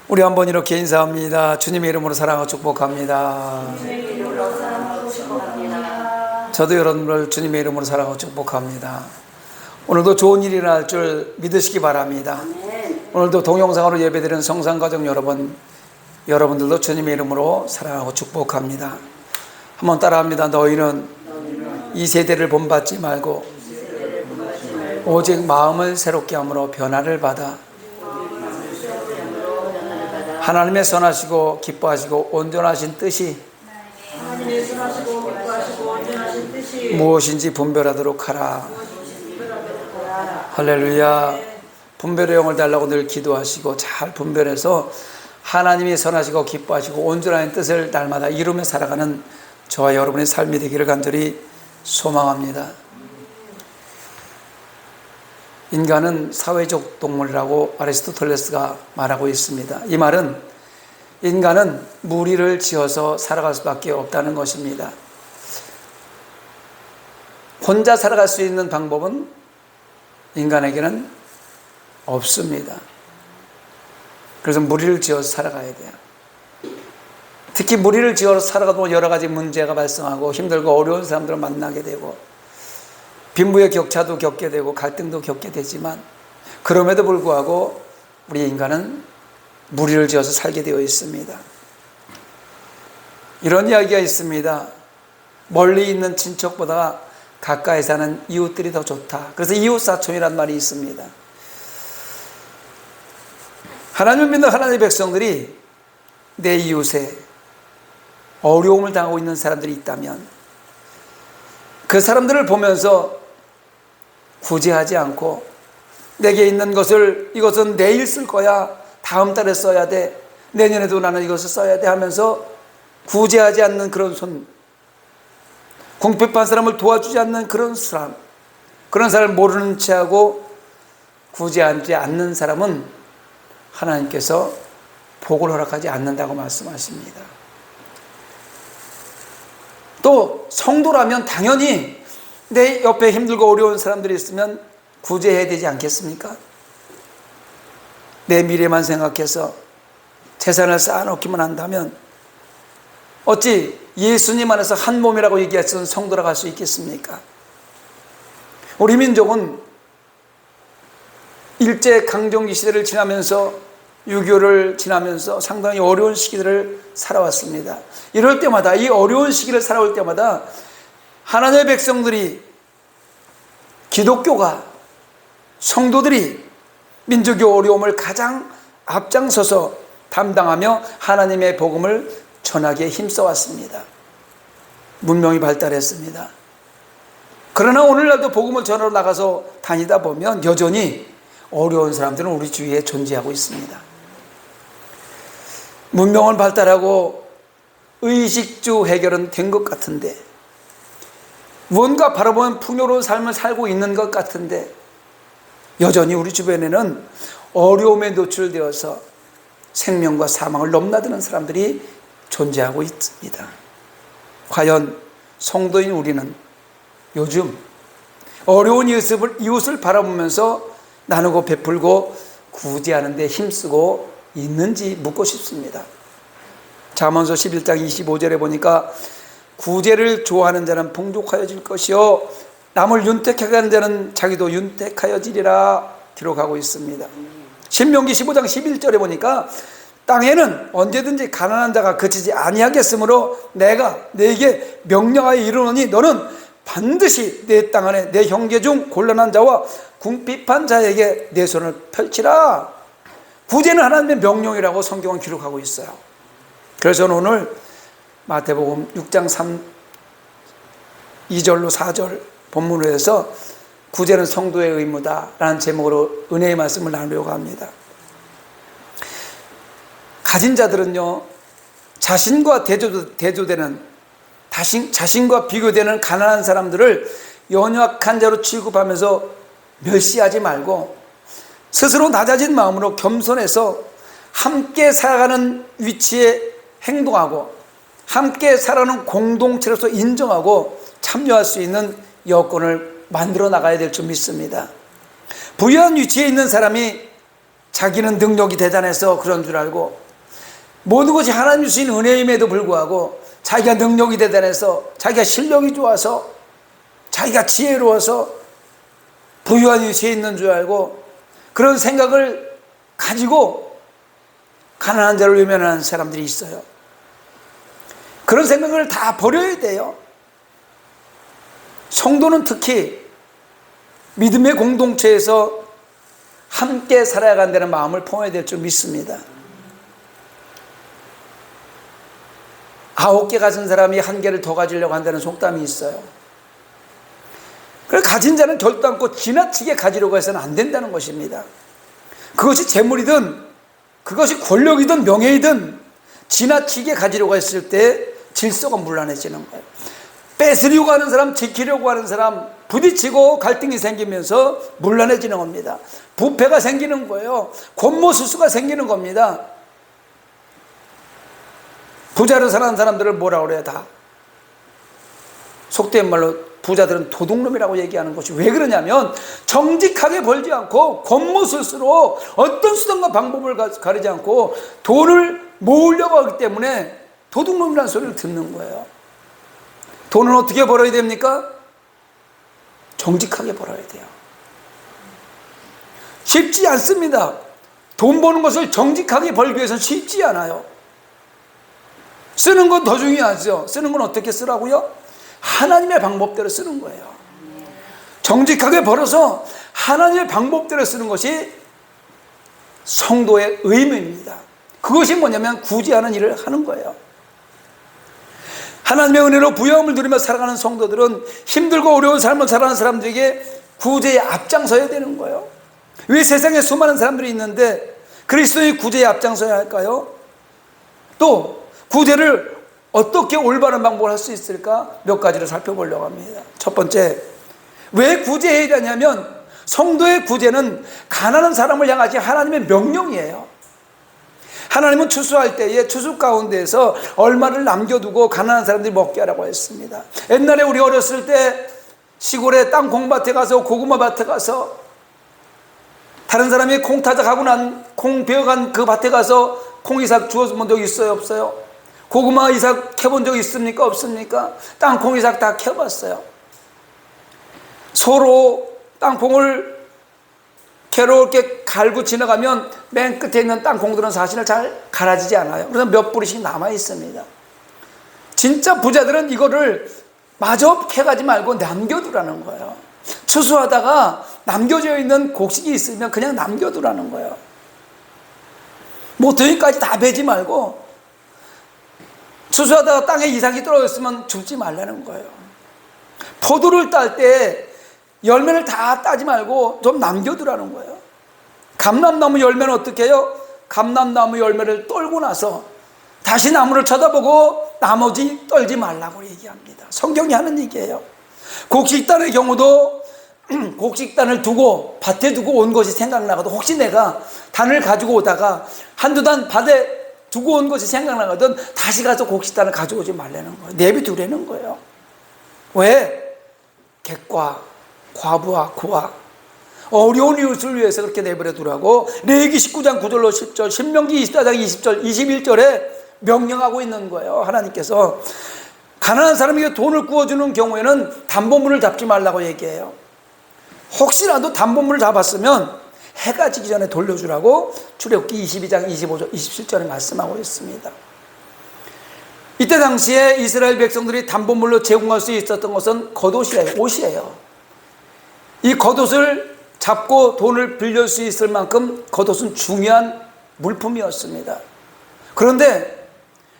우리 한번 이렇게 인사합니다. 주님의 이름으로 사랑하고 축복합니다. 주님의 이름으로 사랑하고 축복합니다. 저도 여러분을 주님의 이름으로 사랑하고 축복합니다. 오늘도 좋은 일이 날 줄 믿으시기 바랍니다. 아멘. 오늘도 동영상으로 예배드리는 성산가족 여러분, 여러분들도 주님의 이름으로 사랑하고 축복합니다. 한번 따라합니다. 너희는 이 세대를 본받지 말고 오직 마음을 새롭게 함으로 변화를 받아 하나님의 선하시고 기뻐하시고 온전하신 뜻이 하나님의 선하시고 기뻐하시고 온전하신 뜻이 무엇인지 분별하도록 하라. 하라. 할렐루야. 분별의 영을 달라고 늘 기도하시고 잘 분별해서 하나님이 선하시고 기뻐하시고 온전한 뜻을 날마다 이루며 살아가는 저와 여러분의 삶이 되기를 간절히 소망합니다. 인간은 사회적 동물이라고 아리스토텔레스가 말하고 있습니다. 이 말은 인간은 무리를 지어서 살아갈 수밖에 없다는 것입니다. 혼자 살아갈 수 있는 방법은 인간에게는 없습니다. 그래서 무리를 지어서 살아가야 돼요. 특히 무리를 지어서 살아가다 보면 여러 가지 문제가 발생하고 힘들고 어려운 사람들을 만나게 되고 빈부의 격차도 겪게 되고 갈등도 겪게 되지만 그럼에도 불구하고 우리 인간은 무리를 지어서 살게 되어 있습니다. 이런 이야기가 있습니다. 멀리 있는 친척보다 가까이 사는 이웃들이 더 좋다. 그래서 이웃사촌이란 말이 있습니다. 하나님을 믿는 하나님의 백성들이 내 이웃에 어려움을 당하고 있는 사람들이 있다면 그 사람들을 보면서 구제하지 않고 내게 있는 것을 이것은 내일 쓸 거야, 다음 달에 써야 돼, 내년에도 나는 이것을 써야 돼 하면서 구제하지 않는 그런 손, 궁핍한 사람을 도와주지 않는 그런 사람, 그런 사람을 모르는 체하고 구제하지 않는 사람은 하나님께서 복을 허락하지 않는다고 말씀하십니다. 또 성도라면 당연히 내 옆에 힘들고 어려운 사람들이 있으면 구제해야 되지 않겠습니까? 내 미래만 생각해서 재산을 쌓아놓기만 한다면 어찌 예수님 안에서 한 몸이라고 얘기했던 성도라고 할 수 있겠습니까? 우리 민족은 일제강점기 시대를 지나면서 6.25를 지나면서 상당히 어려운 시기들을 살아왔습니다. 이럴 때마다, 이 어려운 시기를 살아올 때마다 하나님의 백성들이, 기독교가, 성도들이 민족의 어려움을 가장 앞장서서 담당하며 하나님의 복음을 전하기에 힘써왔습니다. 문명이 발달했습니다. 그러나 오늘날도 복음을 전하러 나가서 다니다 보면 여전히 어려운 사람들은 우리 주위에 존재하고 있습니다. 문명은 발달하고 의식주 해결은 된 것 같은데, 무언가 바라보면 풍요로운 삶을 살고 있는 것 같은데 여전히 우리 주변에는 어려움에 노출되어서 생명과 사망을 넘나드는 사람들이 존재하고 있습니다. 과연 성도인 우리는 요즘 어려운 이웃을 바라보면서 나누고 베풀고 구제하는 데 힘쓰고 있는지 묻고 싶습니다. 잠언서 11장 25절에 보니까 구제를 좋아하는 자는 풍족하여질 것이요 남을 윤택하게 하는 자는 자기도 윤택하여지리라 기록하고 있습니다. 신명기 15장 11절에 보니까 땅에는 언제든지 가난한 자가 그치지 아니하겠으므로 내가 네게 명령하여 이르노니 너는 반드시 내 땅 안에 내 형제 중 곤란한 자와 궁핍한 자에게 내 손을 펼치라. 구제는 하나님의 명령이라고 성경은 기록하고 있어요. 그래서 저는 오늘 마태복음 6장 2절로 4절 본문으로 해서 구제는 성도의 의무다라는 제목으로 은혜의 말씀을 나누려고 합니다. 가진 자들은요, 자신과 대조되는, 자신과 비교되는 가난한 사람들을 연약한 자로 취급하면서 멸시하지 말고 스스로 낮아진 마음으로 겸손해서 함께 살아가는 위치에 행동하고 함께 살아가는 공동체로서 인정하고 참여할 수 있는 여건을 만들어 나가야 될 줄 믿습니다. 부유한 위치에 있는 사람이 자기는 능력이 대단해서 그런 줄 알고, 모든 것이 하나님 주신 은혜임에도 불구하고 자기가 능력이 대단해서, 자기가 실력이 좋아서, 자기가 지혜로워서 부유한 위치에 있는 줄 알고 그런 생각을 가지고 가난한 자를 외면하는 사람들이 있어요. 그런 생각을 다 버려야 돼요. 성도는 특히 믿음의 공동체에서 함께 살아야 한다는 마음을 품어야 될 줄 믿습니다. 9개 가진 사람이 1개를 더 가지려고 한다는 속담이 있어요. 그래서 가진 자는 결단코 지나치게 가지려고 해서는 안 된다는 것입니다. 그것이 재물이든 그것이 권력이든 명예이든 지나치게 가지려고 했을 때 질서가 문란해지는 거예요. 뺏으려고 하는 사람, 지키려고 하는 사람, 부딪히고 갈등이 생기면서 문란해지는 겁니다. 부패가 생기는 거예요. 권모술수가 생기는 겁니다. 부자로 사는 사람들을 뭐라 그래요? 다 속된 말로 부자들은 도둑놈이라고 얘기하는 것이 왜 그러냐면, 정직하게 벌지 않고 권모술수로 어떤 수단과 방법을 가리지 않고 돈을 모으려고 하기 때문에 도둑놈이라는 소리를 듣는 거예요. 돈은 어떻게 벌어야 됩니까? 정직하게 벌어야 돼요. 쉽지 않습니다. 돈 버는 것을 정직하게 벌기 위해서는 쉽지 않아요. 쓰는 건 더 중요하죠. 쓰는 건 어떻게 쓰라고요? 하나님의 방법대로 쓰는 거예요. 정직하게 벌어서 하나님의 방법대로 쓰는 것이 성도의 의무입니다. 그것이 뭐냐면 구제하는 일을 하는 거예요. 하나님의 은혜로 부여함을 누리며 살아가는 성도들은 힘들고 어려운 삶을 살아가는 사람들에게 구제에 앞장서야 되는 거예요. 왜 세상에 수많은 사람들이 있는데 그리스도의 구제에 앞장서야 할까요? 또 구제를 어떻게 올바른 방법을 할 수 있을까? 몇 가지를 살펴보려고 합니다. 첫 번째, 왜 구제해야 되냐면 성도의 구제는 가난한 사람을 향하신 하나님의 명령이에요. 하나님은 추수할 때에 추수 가운데에서 얼마를 남겨두고 가난한 사람들이 먹게 하라고 했습니다. 옛날에 우리 어렸을 때 시골에 땅콩밭에 가서, 고구마밭에 가서, 다른 사람이 콩 타작하고 난 콩 베어간 그 밭에 가서 콩이삭 주워본 적 있어요? 없어요? 고구마 이삭 캐본 적 있습니까? 없습니까? 땅콩 이삭 다 캐봤어요. 소로 땅콩을 캐로 이렇게 갈고 지나가면 맨 끝에 있는 땅콩들은 사실은 잘 갈아지지 않아요. 그래서 몇 뿌리씩 남아 있습니다. 진짜 부자들은 이거를 마저 캐가지 말고 남겨두라는 거예요. 추수하다가 남겨져 있는 곡식이 있으면 그냥 남겨두라는 거예요. 모퉁이까지 다 베지 말고, 추수하다가 땅에 이삭이 떨어졌으면 줍지 말라는 거예요. 포도를 딸 때 열매를 다 따지 말고 좀 남겨두라는 거예요. 감람나무 열매는 어떻게 해요? 감람나무 열매를 떨고 나서 다시 나무를 쳐다보고 나머지 떨지 말라고 얘기합니다. 성경이 하는 얘기예요. 곡식단의 경우도 곡식단을 두고 밭에 두고 온 것이 생각나거든. 혹시 내가 단을 가지고 오다가 한두 단 밭에 두고 온 것이 생각나거든 다시 가서 곡식단을 가져오지 말라는 거예요. 내비두라는 거예요. 왜? 객과 과부와 고아, 어려운 이웃을 위해서 그렇게 내버려 두라고 레위기 19장 9절로 10절, 신명기 24장 20절, 21절에 명령하고 있는 거예요. 하나님께서 가난한 사람에게 돈을 구워주는 경우에는 담보물을 잡지 말라고 얘기해요. 혹시라도 담보물을 잡았으면 해가 지기 전에 돌려주라고 출애굽기 22장 25절 27절에 말씀하고 있습니다. 이때 당시에 이스라엘 백성들이 담보물로 제공할 수 있었던 것은 겉옷이에요. 옷이에요. 이 겉옷을 잡고 돈을 빌릴 수 있을 만큼 겉옷은 중요한 물품이었습니다. 그런데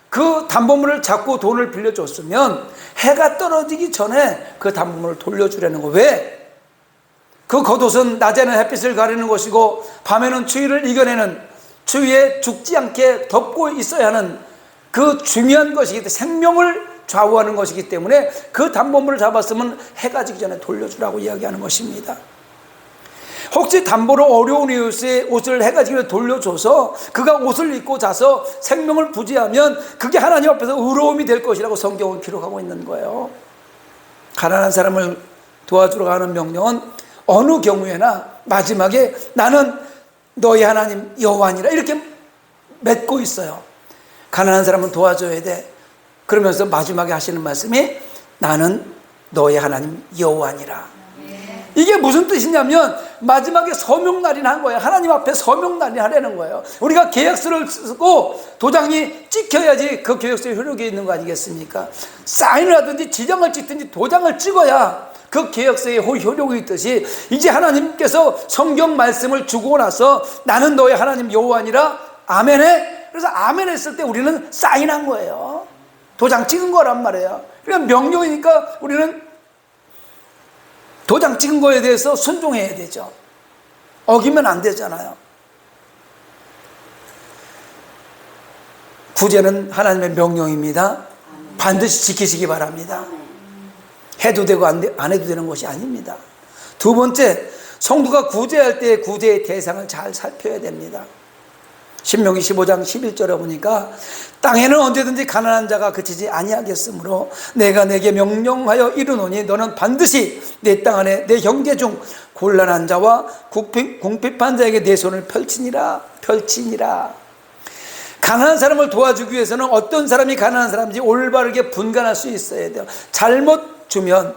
그 담보물을 잡고 돈을 빌려줬으면 해가 떨어지기 전에 그 담보물을 돌려주라는 거. 왜? 그 겉옷은 낮에는 햇빛을 가리는 것이고 밤에는 추위를 이겨내는, 추위에 죽지 않게 덮고 있어야 하는 그 중요한 것이기 때문에, 생명을 좌우하는 것이기 때문에 그 담보물을 잡았으면 해가 지기 전에 돌려주라고 이야기하는 것입니다. 혹시 담보로 어려운 이웃의 옷을 해가 지기 전에 돌려줘서 그가 옷을 입고 자서 생명을 부지하면 그게 하나님 앞에서 의로움이 될 것이라고 성경은 기록하고 있는 거예요. 가난한 사람을 도와주러 가는 명령은 어느 경우에나 마지막에 나는 너희 하나님 여호와니라 이렇게 맺고 있어요. 가난한 사람은 도와줘야 돼. 그러면서 마지막에 하시는 말씀이 나는 너희 하나님 여호와니라. 이게 무슨 뜻이냐면 마지막에 서명날인 한 거예요. 하나님 앞에 서명날인 하려는 거예요. 우리가 계약서를 쓰고 도장이 찍혀야지 그 계약서의 효력이 있는 거 아니겠습니까? 사인을 하든지 지장을 찍든지 도장을 찍어야 그 계약서의 효력이 있듯이 이제 하나님께서 성경 말씀을 주고 나서 나는 너의 하나님 여호와니라 아멘해. 그래서 아멘 했을 때 우리는 사인한 거예요. 도장 찍은 거란 말이에요. 그러니까 명령이니까 우리는 도장 찍은 거에 대해서 순종해야 되죠. 어기면 안 되잖아요. 구제는 하나님의 명령입니다. 반드시 지키시기 바랍니다. 해도 되고 안 해도 되는 것이 아닙니다. 두 번째, 성도가 구제할 때 구제의 대상을 잘 살펴야 됩니다. 신명기 15장 11절에 보니까 땅에는 언제든지 가난한 자가 그치지 아니하겠으므로 내가 내게 명령하여 이르노니 너는 반드시 내 땅 안에 내 형제 중 곤란한 자와 궁핍한 자에게 내 손을 펼치니라. 가난한 사람을 도와주기 위해서는 어떤 사람이 가난한 사람인지 올바르게 분간할 수 있어야 돼요. 잘못 주면,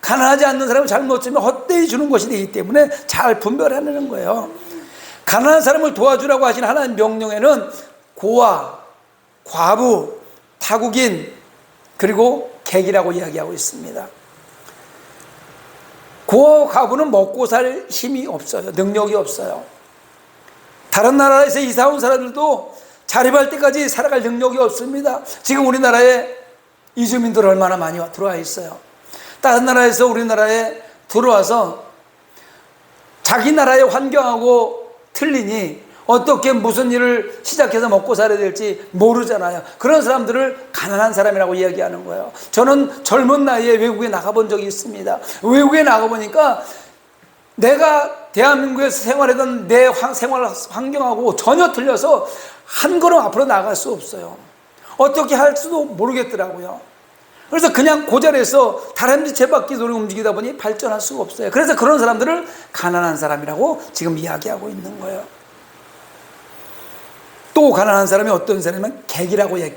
가난하지 않는 사람을 잘못 주면 헛되이 주는 것이 되기 때문에 잘 분별하는 거예요. 가난한 사람을 도와주라고 하신 하나님 명령에는 고아, 과부, 타국인, 그리고 객이라고 이야기하고 있습니다. 고아와 과부는 먹고 살 힘이 없어요. 능력이 없어요. 다른 나라에서 이사 온 사람들도 자립할 때까지 살아갈 능력이 없습니다. 지금 우리나라에 이주민들 얼마나 많이 들어와 있어요. 다른 나라에서 우리나라에 들어와서 자기 나라의 환경하고 틀리니 어떻게 무슨 일을 시작해서 먹고 살아야 될지 모르잖아요. 그런 사람들을 가난한 사람이라고 이야기하는 거예요. 저는 젊은 나이에 외국에 나가본 적이 있습니다. 외국에 나가보니까 내가 대한민국에서 생활하던 내 생활 환경하고 전혀 틀려서 한 걸음 앞으로 나갈 수 없어요. 어떻게 할 수도 모르겠더라고요. 그래서 그냥 그 자리에서 다람쥐 쳇바퀴 돌이 움직이다 보니 발전할 수가 없어요. 그래서 그런 사람들을 가난한 사람이라고 지금 이야기하고 있는 거예요. 또 가난한 사람이 어떤 사람이면 객이라고 해요.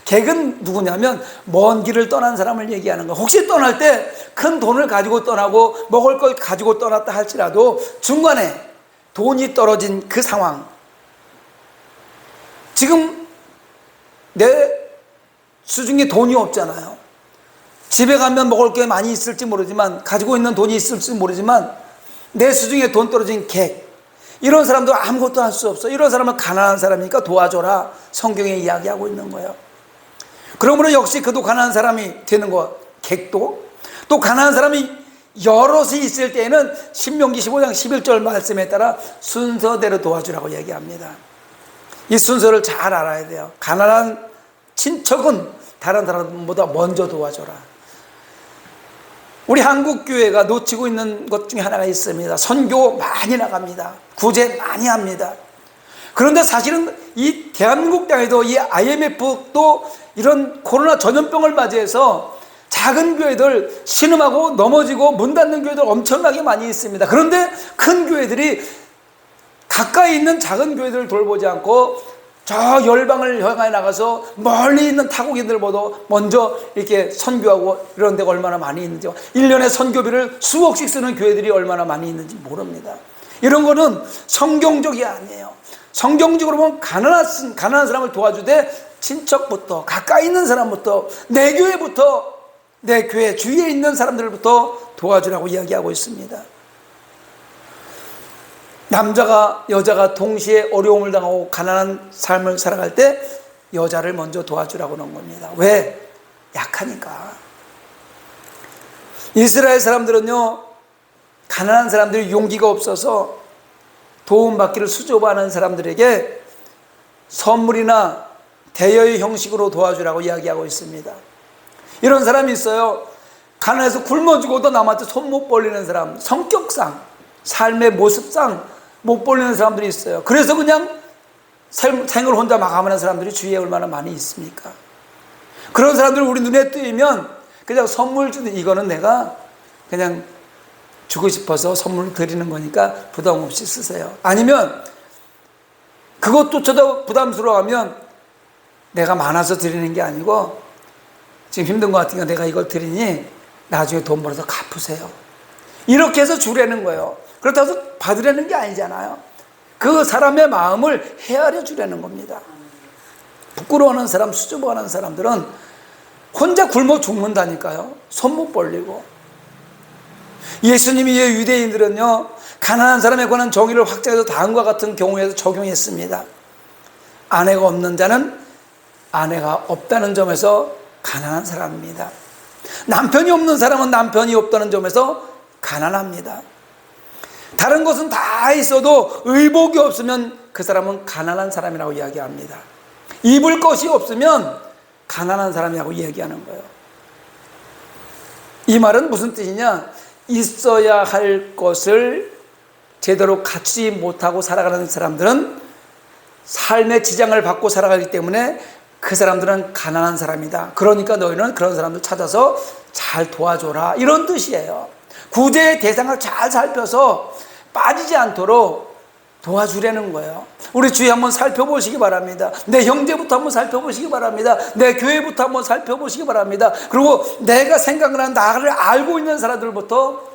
객은 누구냐면 먼 길을 떠난 사람을 얘기하는 거예요. 혹시 떠날 때 큰 돈을 가지고 떠나고 먹을 걸 가지고 떠났다 할지라도 중간에 돈이 떨어진 그 상황, 지금 내 수중에 돈이 없잖아요. 집에 가면 먹을 게 많이 있을지 모르지만, 가지고 있는 돈이 있을지 모르지만 내 수중에 돈 떨어진 객, 이런 사람도 아무것도 할 수 없어. 이런 사람은 가난한 사람이니까 도와줘라, 성경에 이야기하고 있는 거예요. 그러므로 역시 그도 가난한 사람이 되는 거, 객도. 또 가난한 사람이 여럿이 있을 때에는 신명기 15장 11절 말씀에 따라 순서대로 도와주라고 얘기합니다. 이 순서를 잘 알아야 돼요. 가난한 친척은 다른 사람보다 먼저 도와줘라. 우리 한국교회가 놓치고 있는 것 중에 하나가 있습니다. 선교 많이 나갑니다. 구제 많이 합니다. 그런데 사실은 이 대한민국 땅에도 이 IMF도 이런 코로나 전염병을 맞이해서 작은 교회들 신음하고 넘어지고 문 닫는 교회들 엄청나게 많이 있습니다. 그런데 큰 교회들이 가까이 있는 작은 교회들을 돌보지 않고 저 열방을 향해 나가서 멀리 있는 타국인들보다 먼저 이렇게 선교하고 이런 데가 얼마나 많이 있는지, 1년에 선교비를 수억씩 쓰는 교회들이 얼마나 많이 있는지 모릅니다. 이런 거는 성경적이 아니에요. 성경적으로 보면 가난한 사람을 도와주되 친척부터, 가까이 있는 사람부터, 내 교회부터, 내 교회 주위에 있는 사람들부터 도와주라고 이야기하고 있습니다. 남자가 여자가 동시에 어려움을 당하고 가난한 삶을 살아갈 때 여자를 먼저 도와주라고 하는 겁니다. 왜? 약하니까. 이스라엘 사람들은요, 가난한 사람들이 용기가 없어서 도움받기를 수줍어하는 사람들에게 선물이나 대여의 형식으로 도와주라고 이야기하고 있습니다. 이런 사람이 있어요. 가난해서 굶어 죽어도 남한테 손 못 벌리는 사람, 성격상, 삶의 모습상 못 벌리는 사람들이 있어요. 그래서 그냥 생을 혼자 마감하는 사람들이 주위에 얼마나 많이 있습니까? 그런 사람들 우리 눈에 띄면 그냥 선물 주는, 이거는 내가 그냥 주고 싶어서 선물 드리는 거니까 부담 없이 쓰세요. 아니면 그것조차도 부담스러워하면 내가 많아서 드리는 게 아니고 지금 힘든 것 같으니까 내가 이걸 드리니 나중에 돈 벌어서 갚으세요. 이렇게 해서 주려는 거예요. 그렇다고 해서 받으려는 게 아니잖아요. 그 사람의 마음을 헤아려 주려는 겁니다. 부끄러워하는 사람, 수줍어하는 사람들은 혼자 굶어 죽는다니까요. 손 못 벌리고. 예수님이 유대인들은요, 가난한 사람에 관한 정의를 확장해서 다음과 같은 경우에도 적용했습니다. 아내가 없는 자는 아내가 없다는 점에서 가난한 사람입니다. 남편이 없는 사람은 남편이 없다는 점에서 가난합니다. 다른 것은 다 있어도 의복이 없으면 그 사람은 가난한 사람이라고 이야기합니다. 입을 것이 없으면 가난한 사람이라고 이야기하는 거예요. 이 말은 무슨 뜻이냐? 있어야 할 것을 제대로 갖추지 못하고 살아가는 사람들은 삶의 지장을 받고 살아가기 때문에 그 사람들은 가난한 사람이다. 그러니까 너희는 그런 사람들 찾아서 잘 도와줘라, 이런 뜻이에요. 구제의 대상을 잘 살펴서 빠지지 않도록 도와주려는 거예요. 우리 주위 한번 살펴보시기 바랍니다. 내 형제부터 한번 살펴보시기 바랍니다. 내 교회부터 한번 살펴보시기 바랍니다. 그리고 내가 생각을 한 나를 알고 있는 사람들부터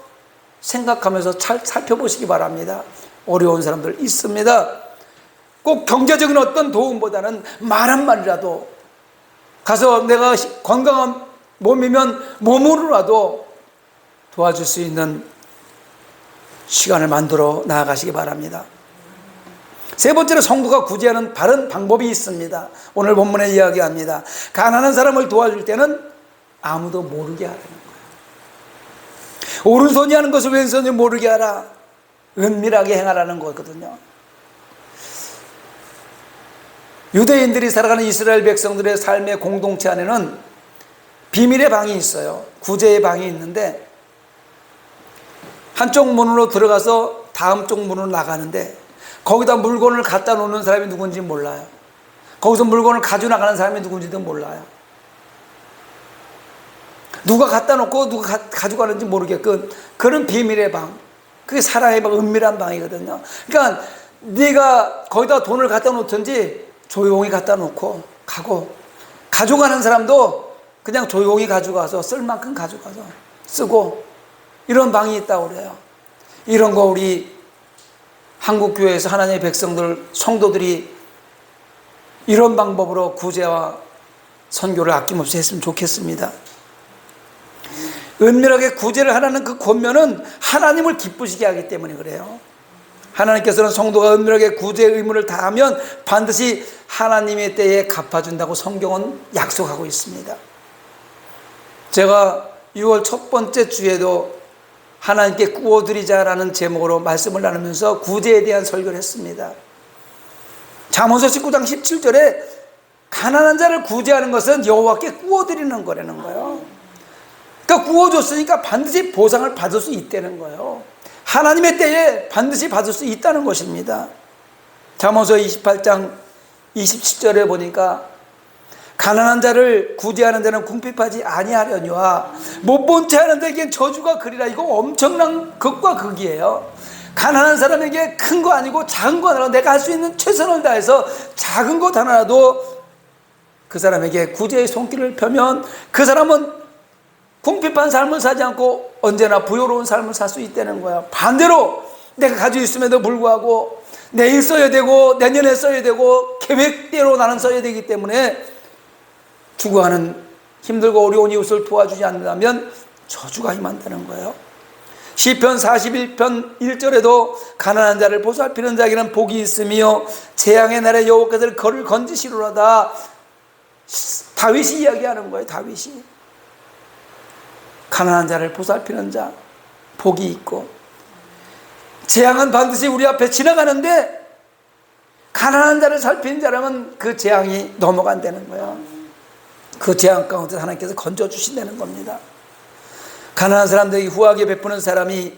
생각하면서 잘 살펴보시기 바랍니다. 어려운 사람들 있습니다. 꼭 경제적인 어떤 도움보다는 말 한마디라도 가서 내가 건강한 몸이면 몸으로라도 도와줄 수 있는 시간을 만들어 나아가시기 바랍니다. 세 번째로 성도가 구제하는 바른 방법이 있습니다. 오늘 본문에 이야기합니다. 가난한 사람을 도와줄 때는 아무도 모르게 하라는 거예요. 오른손이 하는 것을 왼손이 모르게 하라. 은밀하게 행하라는 거거든요. 유대인들이 살아가는 이스라엘 백성들의 삶의 공동체 안에는 비밀의 방이 있어요. 구제의 방이 있는데 한쪽 문으로 들어가서 다음 쪽 문으로 나가는데 거기다 물건을 갖다 놓는 사람이 누군지 몰라요. 거기서 물건을 가져나가는 사람이 누군지도 몰라요. 누가 갖다 놓고 누가 가져가는지 모르게끔 그런 비밀의 방, 그게 사랑의 방, 은밀한 방이거든요. 그러니까 네가 거기다 돈을 갖다 놓든지 조용히 갖다 놓고 가고, 가져가는 사람도 그냥 조용히 가져가서 쓸 만큼 가져가서 쓰고, 이런 방이 있다고 그래요. 이런 거 우리 한국교회에서 하나님의 백성들, 성도들이 이런 방법으로 구제와 선교를 아낌없이 했으면 좋겠습니다. 은밀하게 구제를 하라는 그 권면은 하나님을 기쁘시게 하기 때문에 그래요. 하나님께서는 성도가 은밀하게 구제의 의무를 다하면 반드시 하나님의 때에 갚아준다고 성경은 약속하고 있습니다. 제가 6월 첫 번째 주에도 하나님께 구워드리자라는 제목으로 말씀을 나누면서 구제에 대한 설교를 했습니다. 잠언서 19장 17절에 가난한 자를 구제하는 것은 여호와께 구워드리는 거라는 거예요. 그러니까 구워줬으니까 반드시 보상을 받을 수 있다는 거예요. 하나님의 때에 반드시 받을 수 있다는 것입니다. 잠언서 28장 27절에 보니까 가난한 자를 구제하는 데는 궁핍하지 아니하려니와 못 본 채 하는 데에겐 저주가 그리라. 이거 엄청난 극과 극이에요. 가난한 사람에게 큰 거 아니고 작은 거 하나로 내가 할 수 있는 최선을 다해서 작은 것 하나라도 그 사람에게 구제의 손길을 펴면 그 사람은 궁핍한 삶을 사지 않고 언제나 부요로운 삶을 살 수 있다는 거야. 반대로 내가 가지고 있음에도 불구하고 내일 써야 되고 내년에 써야 되고 계획대로 나는 써야 되기 때문에 죽어가는 힘들고 어려운 이웃을 도와주지 않는다면 저주가 임한다는 거예요. 시편 41편 1절에도 가난한 자를 보살피는 자에게는 복이 있으며 재앙의 날에 여호와께서 그를 건지시리로다. 다윗이 이야기하는 거예요. 다윗이 가난한 자를 보살피는 자 복이 있고, 재앙은 반드시 우리 앞에 지나가는데 가난한 자를 살피는 자라면 그 재앙이 넘어간다는 거예요. 그 재앙 가운데 하나님께서 건져주신다는 겁니다. 가난한 사람들에게 후하게 베푸는 사람이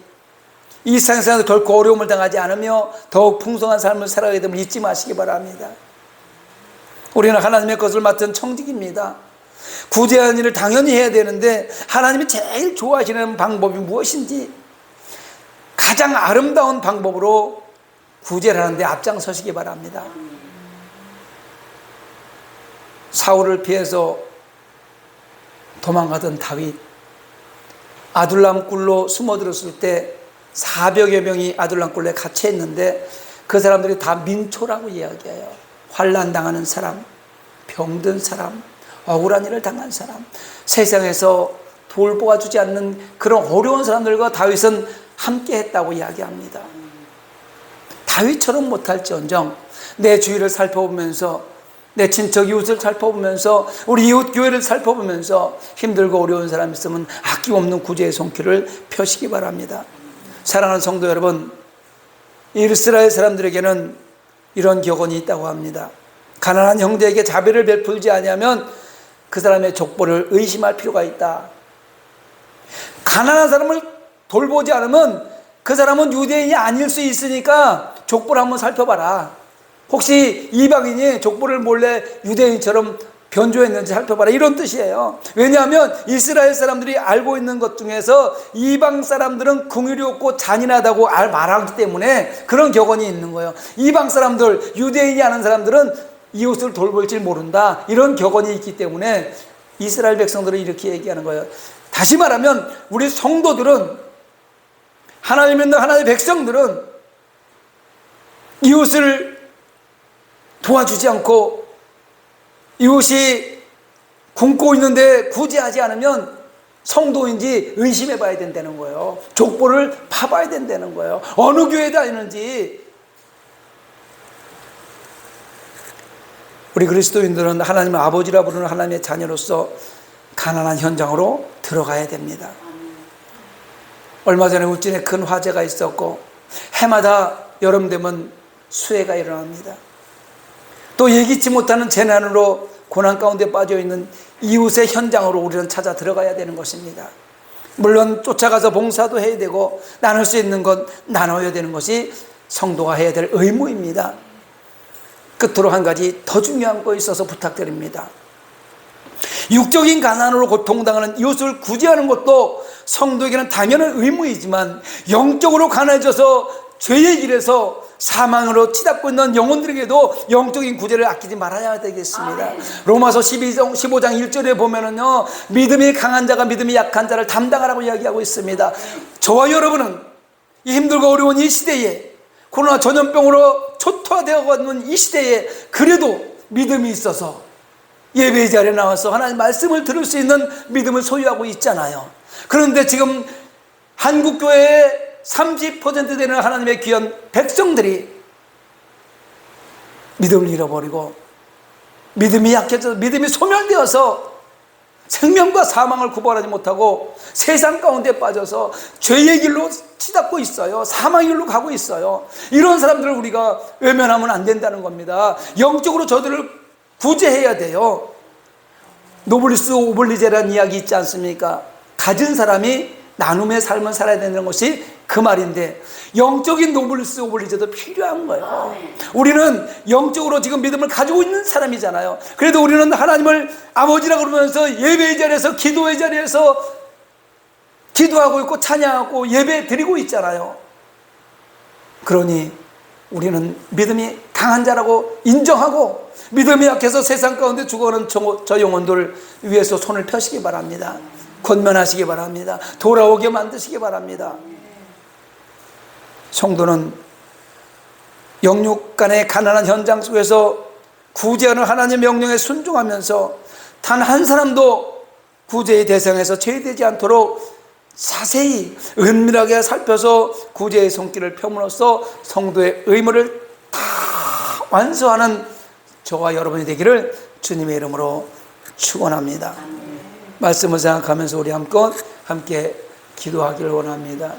이 세상에서 결코 어려움을 당하지 않으며 더욱 풍성한 삶을 살아가게 됨을 잊지 마시기 바랍니다. 우리는 하나님의 것을 맡은 청직입니다. 구제하는 일을 당연히 해야 되는데 하나님이 제일 좋아하시는 방법이 무엇인지 가장 아름다운 방법으로 구제를 하는데 앞장서시기 바랍니다. 사울을 피해서 도망가던 다윗, 아둘람 굴로 숨어들었을 때 400여 명이 아둘람 굴에 갇혀 있는데 그 사람들이 다 민초라고 이야기해요. 환난 당하는 사람, 병든 사람, 억울한 일을 당한 사람, 세상에서 돌보아주지 않는 그런 어려운 사람들과 다윗은 함께 했다고 이야기합니다. 다윗처럼 못할지언정 내 주위를 살펴보면서, 내 친척 이웃을 살펴보면서, 우리 이웃 교회를 살펴보면서 힘들고 어려운 사람이 있으면 아낌없는 구제의 손길을 펴시기 바랍니다. 사랑하는 성도 여러분, 이스라엘 사람들에게는 이런 격언이 있다고 합니다. 가난한 형제에게 자비를 베풀지 아니하면 그 사람의 족보를 의심할 필요가 있다. 가난한 사람을 돌보지 않으면 그 사람은 유대인이 아닐 수 있으니까 족보를 한번 살펴봐라. 혹시 이방인이 족보를 몰래 유대인처럼 변조했는지 살펴봐라, 이런 뜻이에요. 왜냐하면 이스라엘 사람들이 알고 있는 것 중에서 이방 사람들은 긍휼이 없고 잔인하다고 말하기 때문에 그런 격언이 있는 거예요. 이방 사람들, 유대인이 아는 사람들은 이웃을 돌볼 줄 모른다, 이런 격언이 있기 때문에 이스라엘 백성들은 이렇게 얘기하는 거예요. 다시 말하면 우리 성도들은, 하나님 믿는 하나님의 백성들은 이웃을 도와주지 않고 이웃이 굶고 있는데 구제하지 않으면 성도인지 의심해 봐야 된다는 거예요. 족보를 파봐야 된다는 거예요. 어느 교회에 다니는지. 우리 그리스도인들은 하나님의 아버지라 부르는 하나님의 자녀로서 가난한 현장으로 들어가야 됩니다. 얼마 전에 울진에 큰 화재가 있었고 해마다 여름 되면 수해가 일어납니다. 또 예기치 못하는 재난으로 고난 가운데 빠져있는 이웃의 현장으로 우리는 찾아 들어가야 되는 것입니다. 물론 쫓아가서 봉사도 해야 되고 나눌 수 있는 건 나눠야 되는 것이 성도가 해야 될 의무입니다. 끝으로 한 가지 더 중요한 거 있어서 부탁드립니다. 육적인 가난으로 고통당하는 이웃을 구제하는 것도 성도에게는 당연한 의무이지만 영적으로 가난해져서 죄의 길에서 사망으로 치닫고 있는 영혼들에게도 영적인 구제를 아끼지 말아야 되겠습니다. 로마서 15장 1절에 보면은요, 믿음이 강한 자가 믿음이 약한 자를 담당하라고 이야기하고 있습니다. 저와 여러분은 이 힘들고 어려운 이 시대에, 코로나 전염병으로 초토화되어 있는 이 시대에 그래도 믿음이 있어서 예배 자리에 나와서 하나님 말씀을 들을 수 있는 믿음을 소유하고 있잖아요. 그런데 지금 한국교회의 30% 되는 하나님의 귀한 백성들이 믿음을 잃어버리고 믿음이 약해져서 믿음이 소멸되어서 생명과 사망을 구분하지 못하고 세상 가운데 빠져서 죄의 길로 치닫고 있어요. 사망의 길로 가고 있어요. 이런 사람들을 우리가 외면하면 안 된다는 겁니다. 영적으로 저들을 구제해야 돼요. 노블리스 오블리제라는 이야기 있지 않습니까? 가진 사람이 나눔의 삶을 살아야 되는 것이 그 말인데, 영적인 노블리스 오블리제도 필요한 거예요. 우리는 영적으로 지금 믿음을 가지고 있는 사람이잖아요. 그래도 우리는 하나님을 아버지라고 그러면서 예배의 자리에서, 기도의 자리에서 기도하고 있고 찬양하고 예배 드리고 있잖아요. 그러니 우리는 믿음이 강한 자라고 인정하고 믿음이 약해서 세상 가운데 죽어가는 저 영혼들 위해서 손을 펴시기 바랍니다. 권면하시기 바랍니다. 돌아오게 만드시기 바랍니다. 성도는 영육 간의 가난한 현장 속에서 구제하는 하나님의 명령에 순종하면서 단 한 사람도 구제의 대상에서 제외되지 않도록 자세히 은밀하게 살펴서 구제의 손길을 펴므로써 성도의 의무를 다 완수하는 저와 여러분이 되기를 주님의 이름으로 축원합니다. 말씀을 생각하면서 우리 함께 기도하기를 원합니다.